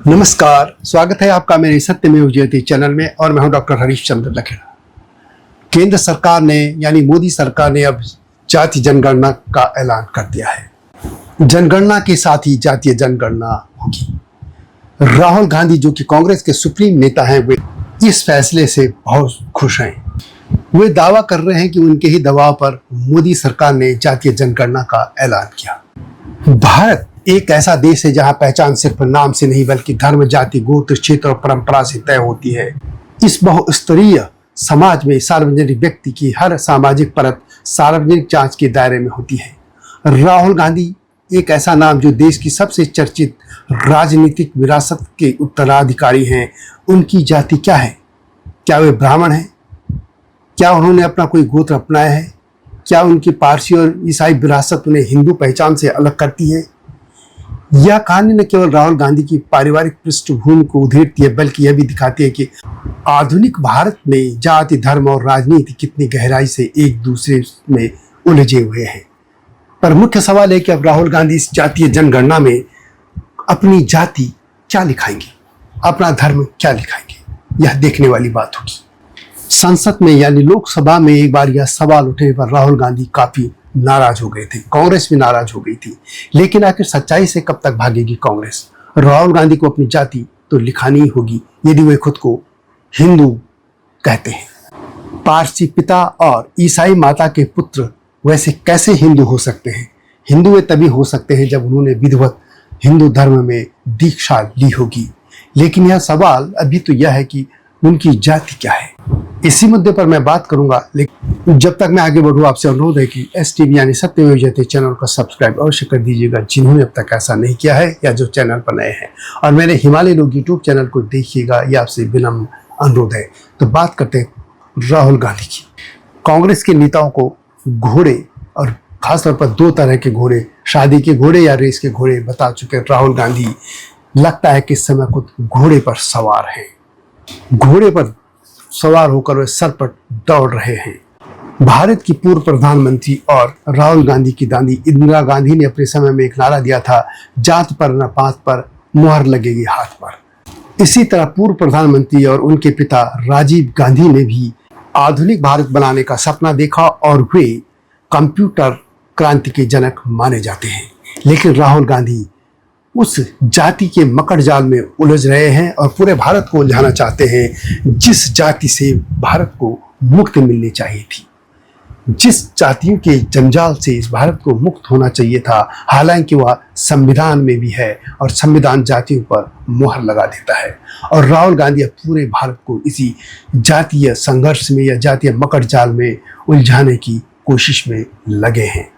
नमस्कार, स्वागत है आपका मेरे सत्यमेव जयते चैनल में और मैं हूं डॉक्टर हरीश चंद्र लखेड़ा। केंद्र सरकार ने यानी मोदी सरकार ने अब जाति जनगणना का ऐलान कर दिया है। जनगणना के साथ ही जातीय जनगणना होगी। राहुल गांधी जो कि कांग्रेस के सुप्रीम नेता हैं, वे इस फैसले से बहुत खुश हैं। वे दावा कर रहे हैं कि उनके ही दबाव पर मोदी सरकार ने जातीय जनगणना का ऐलान किया। भारत एक ऐसा देश है जहां पहचान सिर्फ नाम से नहीं बल्कि धर्म, जाति, गोत्र, क्षेत्र और परंपरा से तय होती है। इस बहुस्तरीय समाज में सार्वजनिक व्यक्ति की हर सामाजिक परत सार्वजनिक जांच के दायरे में होती है। राहुल गांधी एक ऐसा नाम जो देश की सबसे चर्चित राजनीतिक विरासत के उत्तराधिकारी हैं। उनकी जाति क्या है? क्या वे ब्राह्मण हैं? क्या उन्होंने अपना कोई गोत्र अपनाया है? क्या उनकी पारसी और ईसाई विरासत उन्हें हिंदू पहचान से अलग करती है? यह कहानी न केवल राहुल गांधी की पारिवारिक पृष्ठभूमि को उधेड़ती है बल्कि यह भी दिखाती है कि आधुनिक भारत में जाति, धर्म और राजनीति कितनी गहराई से एक दूसरे में उलझे हुए हैं। पर मुख्य सवाल है कि अब राहुल गांधी इस जातीय जनगणना में अपनी जाति क्या लिखाएंगे, अपना धर्म क्या लिखाएंगे, यह देखने वाली बात होगी। संसद में यानी लोकसभा में एक बार यह सवाल उठने पर राहुल गांधी काफी नाराज हो गए थे, कांग्रेस भी नाराज हो गई थी। लेकिन आखिर सच्चाई से कब तक भागेगी कांग्रेस? राहुल गांधी को अपनी जाति तो लिखानी ही होगी यदि वे खुद को हिंदू कहते हैं। पारसी पिता और ईसाई माता के पुत्र वैसे कैसे हिंदू हो सकते हैं? हिंदू वे तभी हो सकते हैं जब उन्होंने विधिवत हिंदू धर्म में दीक्षा ली होगी। लेकिन यह सवाल अभी तो यह है कि उनकी जाति क्या है। इसी मुद्दे पर मैं बात करूंगा, लेकिन जब तक मैं आगे बढ़ूं आपसे अनुरोध है कि STV यानी सत्यमेव जयते चैनल को सब्सक्राइब अवश्य कर दीजिएगा जिन्होंने अब तक ऐसा नहीं किया है या जो चैनल पर नए हैं। और मेरे हिमालय लोग यूट्यूब चैनल को देखिएगा, यह आपसे विनम्र अनुरोध है। तो बात करते हैं राहुल गांधी की। कांग्रेस के नेताओं को घोड़े और खासतौर पर दो तरह के घोड़े, शादी के घोड़े या रेस के घोड़े बता चुके राहुल गांधी लगता है कि इस समय खुद घोड़े पर सवार हैं। घोड़े पर सवार होकर वे सर पर दौड़ रहे हैं। भारत की पूर्व प्रधानमंत्री और राहुल गांधी की दादी इंदिरा गांधी ने अपने समय में एक नारा दिया था, जात पर न पात पर मुहर लगेगी हाथ पर। इसी तरह पूर्व प्रधानमंत्री और उनके पिता राजीव गांधी ने भी आधुनिक भारत बनाने का सपना देखा और वे कंप्यूटर क्रांति के जनक माने जाते हैं। लेकिन राहुल गांधी उस जाति के मकड़ जाल में उलझ रहे हैं और पूरे भारत को उलझाना चाहते हैं जिस जाति से भारत को मुक्ति मिलनी चाहिए थी, जिस जातियों के जंजाल से इस भारत को मुक्त होना चाहिए था। हालांकि वह संविधान में भी है और संविधान जातियों पर मुहर लगा देता है। और राहुल गांधी अब पूरे भारत को इसी जातीय संघर्ष में या जातीय मकड़ जाल में उलझाने की कोशिश में लगे हैं।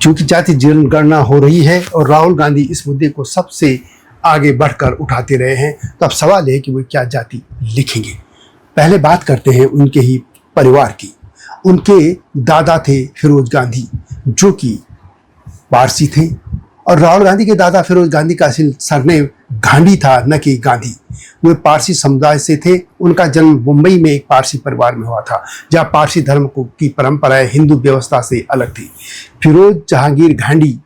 क्योंकि जाति जनगणना हो रही है और राहुल गांधी इस मुद्दे को सबसे आगे बढ़कर उठाते रहे हैं, तो अब सवाल है कि वो क्या जाति लिखेंगे। पहले बात करते हैं उनके ही परिवार की। उनके दादा थे फिरोज गांधी जो कि पारसी थे और राहुल गांधी के दादा फिरोज गांधी का असल सरनेम गांधी था, न कि गांधी। वे पारसी समुदाय से थे। उनका जन्म मुंबई में एक पारसी परिवार में हुआ था जहां पारसी धर्म की परंपराएं हिंदू व्यवस्था से अलग थी। फिरोज जहांगीर गांधी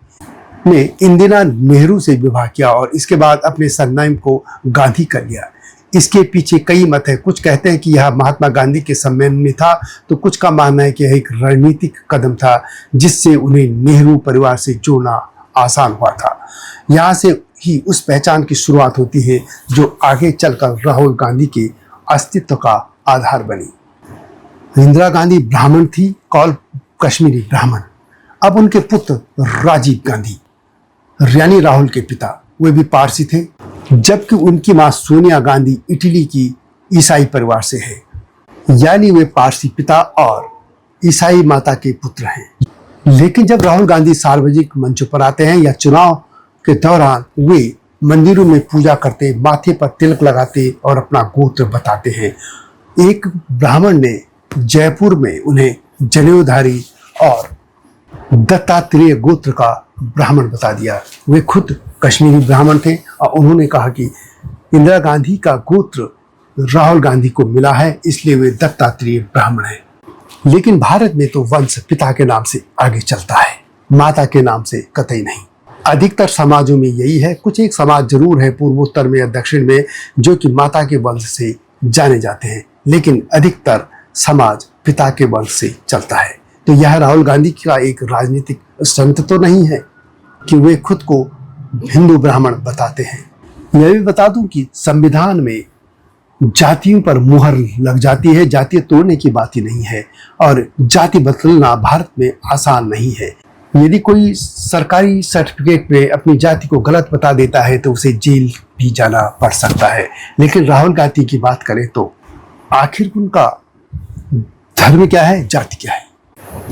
ने इंदिरा नेहरू से विवाह किया और इसके बाद अपने सरनेम को गांधी कर लिया। इसके पीछे कई मत है। कुछ कहते हैं कि यह महात्मा गांधी के सम्मान में था, तो कुछ का मानना है कि यह एक रणनीतिक कदम था जिससे उन्हें नेहरू परिवार से जोड़ना आसान हुआ था। यहाँ से ही उस पहचान की शुरुआत होती है जो आगे चलकर राहुल गांधी के अस्तित्व का आधार बनी। इंदिरा गांधी ब्राह्मण थी, कौल कश्मीरी ब्राह्मण। अब उनके पुत्र राजीव गांधी यानी राहुल के पिता, वे भी पारसी थे, जबकि उनकी मां सोनिया गांधी इटली की ईसाई परिवार से है। यानी वे पारसी पिता और ईसाई माता के पुत्र हैं। लेकिन जब राहुल गांधी सार्वजनिक मंचों पर आते हैं या चुनाव के दौरान वे मंदिरों में पूजा करते, माथे पर तिलक लगाते और अपना गोत्र बताते हैं। एक ब्राह्मण ने जयपुर में उन्हें जनेऊधारी और दत्तात्रेय गोत्र का ब्राह्मण बता दिया। वे खुद कश्मीरी ब्राह्मण थे और उन्होंने कहा कि इंदिरा गांधी का गोत्र राहुल गांधी को मिला है, इसलिए वे दत्तात्रेय ब्राह्मण हैं। लेकिन भारत में तो वंश पिता के नाम से आगे चलता है, माता के नाम से कतई नहीं। अधिकतर समाजों में यही है। कुछ एक समाज जरूर है पूर्वोत्तर में या दक्षिण में जो कि माता के वंश से जाने जाते हैं, लेकिन अधिकतर समाज पिता के वंश से चलता है। तो यह राहुल गांधी का एक राजनीतिक स्टंट तो नहीं है कि वे खुद को हिंदू ब्राह्मण बताते हैं। यह भी बता दूं कि संविधान में जातियों पर मुहर लग जाती है, जाति तोड़ने की बात ही नहीं है, और जाति बदलना भारत में आसान नहीं है। यदि कोई सरकारी सर्टिफिकेट में अपनी जाति को गलत बता देता है तो उसे जेल भी जाना पड़ सकता है। लेकिन राहुल गांधी की बात करें तो आखिर उनका धर्म क्या है, जाति क्या है?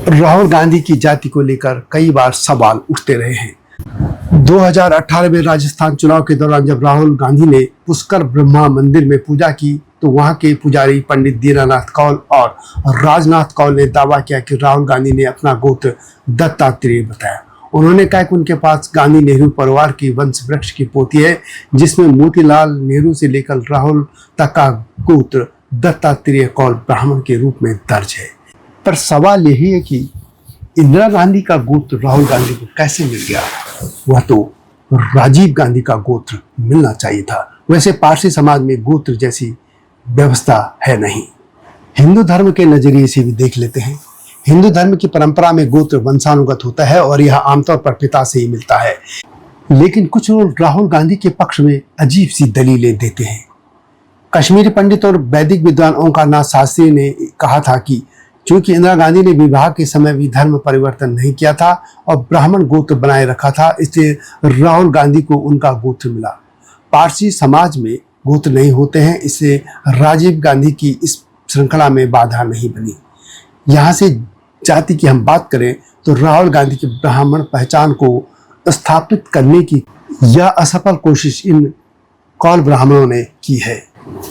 राहुल गांधी की जाति को लेकर कई बार सवाल उठते रहे हैं। 2018 में राजस्थान चुनाव के दौरान जब राहुल गांधी ने पुष्कर ब्रह्मा मंदिर में पूजा की तो वहां के पुजारी पंडित दीनानाथ कौल और राजनाथ कौल ने दावा किया कि राहुल गांधी ने अपना गोत्र दत्तात्रेय बताया। उन्होंने कहा कि उनके पास गांधी नेहरू परिवार की वंश वृक्ष की पोथी है जिसमें मोतीलाल नेहरू से लेकर राहुल तक का गोत्र दत्तात्रेय कौल ब्राह्मण के रूप में दर्ज है। पर सवाल यही है कि इंदिरा गांधी का गोत्र राहुल गांधी को कैसे मिल गया? वह तो राजीव गांधी का गोत्र मिलना चाहिए था। वैसे पारसी समाज में गोत्र जैसी व्यवस्था है नहीं। हिंदू धर्म के नजरिए से भी देख लेते हैं। हिंदू धर्म की परंपरा में गोत्र वंशानुगत होता है और यह आमतौर पर पिता से ही मिलता है। लेकिन कुछ लोग राहुल गांधी के पक्ष में अजीब सी दलीलें देते हैं। कश्मीरी पंडित और वैदिक विद्वान ओंकारनाथ शास्त्री ने कहा था कि चूंकि इंदिरा गांधी ने विवाह के समय भी धर्म परिवर्तन नहीं किया था और ब्राह्मण गोत्र बनाए रखा था, इसलिए राहुल गांधी को उनका गोत्र मिला। पारसी समाज में गोत्र नहीं होते हैं, इसलिए राजीव गांधी की इस श्रृंखला में बाधा नहीं बनी। यहाँ से जाति की हम बात करें तो राहुल गांधी की ब्राह्मण पहचान को स्थापित करने की यह असफल कोशिश इन कौल ब्राह्मणों ने की है।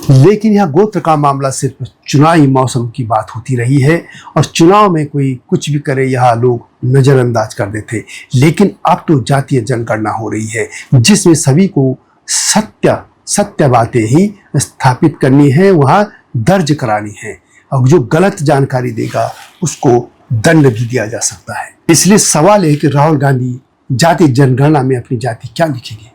लेकिन यह गोत्र का मामला सिर्फ चुनावी मौसम की बात होती रही है और चुनाव में कोई कुछ भी करे यह लोग नजरअंदाज कर देते। लेकिन अब तो जातीय जनगणना हो रही है जिसमें सभी को सत्य बातें ही स्थापित करनी है, वहां दर्ज करानी है, और जो गलत जानकारी देगा उसको दंड भी दिया जा सकता है। इसलिए सवाल है कि राहुल गांधी जातीय जनगणना में अपनी जाति क्या लिखेंगे?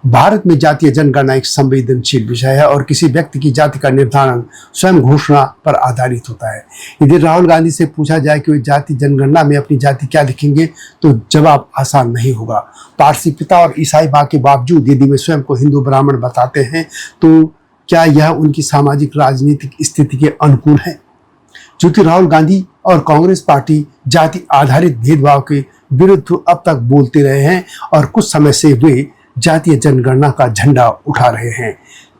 भारत में जातीय जनगणना एक संवेदनशील विषय है और किसी व्यक्ति की जाति का निर्धारण स्वयं घोषणा पर आधारित होता है। यदि राहुल गांधी से पूछा जाए कि वे जाति जनगणना में अपनी जाति क्या लिखेंगे तो जवाब आसान नहीं होगा। पारसी पिता और ईसाई मां के बावजूद यदि वे स्वयं को हिंदू ब्राह्मण बताते हैं तो क्या यह उनकी सामाजिक राजनीतिक स्थिति के अनुकूल है? क्योंकि राहुल गांधी और कांग्रेस पार्टी जाति आधारित भेदभाव के विरुद्ध अब तक बोलते रहे हैं और कुछ समय से वे जातीय जनगणना का झंडा उठा रहे हैं,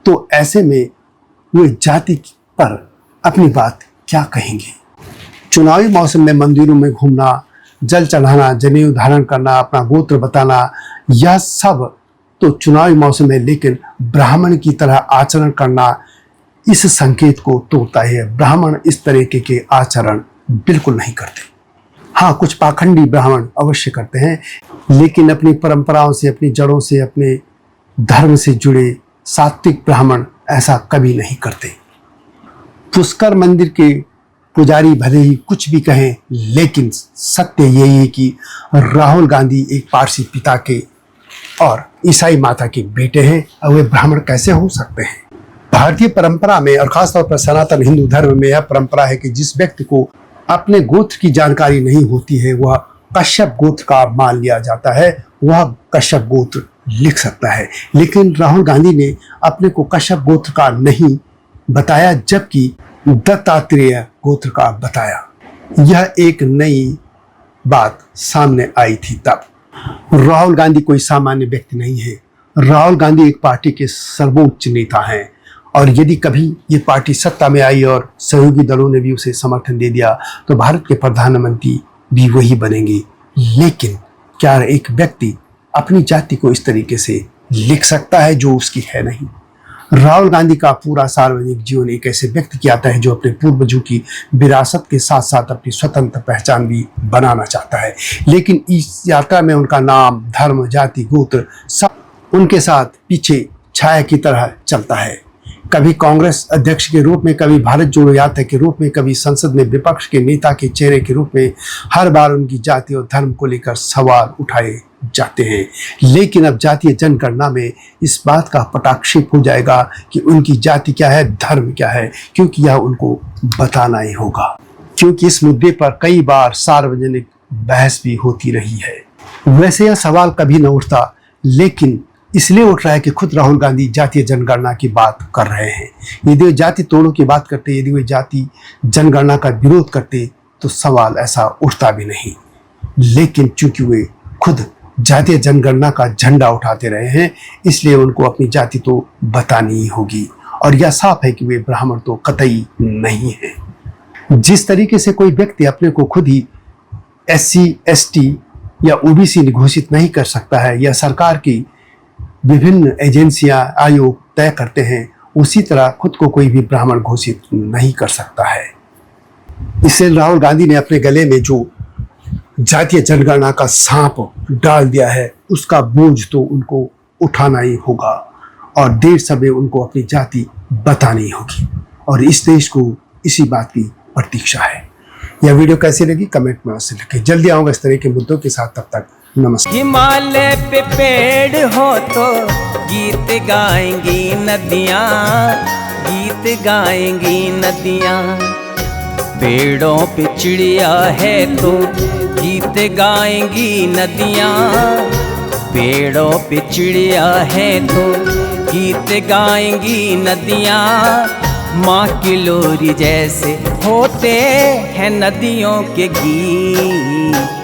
तो ऐसे में वे जाति पर अपनी बात क्या कहेंगे? चुनावी मौसम में मंदिरों में घूमना, जल चढ़ाना, जनेऊ धारण करना, अपना गोत्र बताना, यह सब तो चुनावी मौसम है, लेकिन ब्राह्मण की तरह आचरण करना इस संकेत को तोड़ता है। ब्राह्मण इस तरीके के आचरण बिल्कुल नहीं करते। हाँ, कुछ पाखंडी ब्राह्मण अवश्य करते हैं, लेकिन अपनी परंपराओं से, अपनी जड़ों से, अपने धर्म से जुड़े सात्विक ब्राह्मण ऐसा कभी नहीं करते। पुष्कर मंदिर के पुजारी भले ही कुछ भी कहें, लेकिन सत्य यही है कि राहुल गांधी एक पारसी पिता के और ईसाई माता के बेटे हैं और वे ब्राह्मण कैसे हो सकते हैं? भारतीय परंपरा में और खासतौर पर सनातन हिंदू धर्म में यह परंपरा है कि जिस व्यक्ति को अपने गोत्र की जानकारी नहीं होती है वह कश्यप गोत्र का मान लिया जाता है, वह कश्यप गोत्र लिख सकता है। लेकिन राहुल गांधी ने अपने को कश्यप गोत्र का नहीं बताया, जबकि दत्तात्रेय गोत्र का बताया। यह एक नई बात सामने आई थी तब। राहुल गांधी कोई सामान्य व्यक्ति नहीं है। राहुल गांधी एक पार्टी के सर्वोच्च नेता हैं और यदि कभी ये पार्टी सत्ता में आई और सहयोगी दलों ने भी उसे समर्थन दे दिया तो भारत के प्रधानमंत्री भी वही बनेंगे। लेकिन क्या एक व्यक्ति अपनी जाति को इस तरीके से लिख सकता है जो उसकी है नहीं? राहुल गांधी का पूरा सार्वजनिक जीवन एक ऐसे व्यक्ति की आता है जो अपने पूर्वजों की विरासत के साथ साथ अपनी स्वतंत्र पहचान भी बनाना चाहता है। लेकिन इस यात्रा में उनका नाम, धर्म, जाति, गोत्र सब उनके साथ पीछे छाया की तरह चलता है। कभी कांग्रेस अध्यक्ष के रूप में, कभी भारत जोड़ो यात्रा के रूप में, कभी संसद में विपक्ष के नेता के चेहरे के रूप में हर बार उनकी जाति और धर्म को लेकर सवाल उठाए जाते हैं। लेकिन अब जातीय जनगणना में इस बात का पटाक्षेप हो जाएगा कि उनकी जाति क्या है, धर्म क्या है, क्योंकि यह उनको बताना ही होगा। क्योंकि इस मुद्दे पर कई बार सार्वजनिक बहस भी होती रही है। वैसे यह सवाल कभी न उठता, लेकिन इसलिए उठ रहा है कि खुद राहुल गांधी जातीय जनगणना की बात कर रहे हैं। यदि वे जाति तोड़ों की बात करते, यदि वे जाति जनगणना का विरोध करते तो सवाल ऐसा उठता भी नहीं। लेकिन चूंकि वे खुद जातीय जनगणना का झंडा उठाते रहे हैं, इसलिए उनको अपनी जाति तो बतानी ही होगी। और यह साफ है कि वे ब्राह्मण तो कतई नहीं है। जिस तरीके से कोई व्यक्ति अपने को खुद ही SC, ST या OBC घोषित नहीं कर सकता है, या सरकार की विभिन्न एजेंसियां, आयोग तय करते हैं, उसी तरह खुद को कोई भी ब्राह्मण घोषित नहीं कर सकता है। इससे राहुल गांधी ने अपने गले में जो जातीय जनगणना का सांप डाल दिया है, उसका बोझ तो उनको उठाना ही होगा और देर समय उनको अपनी जाति बतानी होगी। और इस देश को इसी बात की प्रतीक्षा है। यह वीडियो कैसी लगी कमेंट में अवश्य लिखें। जल्दी आऊंगा इस तरह के मुद्दों के साथ, तब तक नमस्कार। हिमालय पे पेड़ हो तो गीत गाएंगी नदियाँ, गीत गाएंगी नदियाँ। पेड़ों पे चिड़िया है तो गीत गाएंगी नदियाँ, पेड़ों पे चिड़िया है तो गीत गाएंगी नदियाँ। माँ की लोरी जैसे होते हैं नदियों के गीत।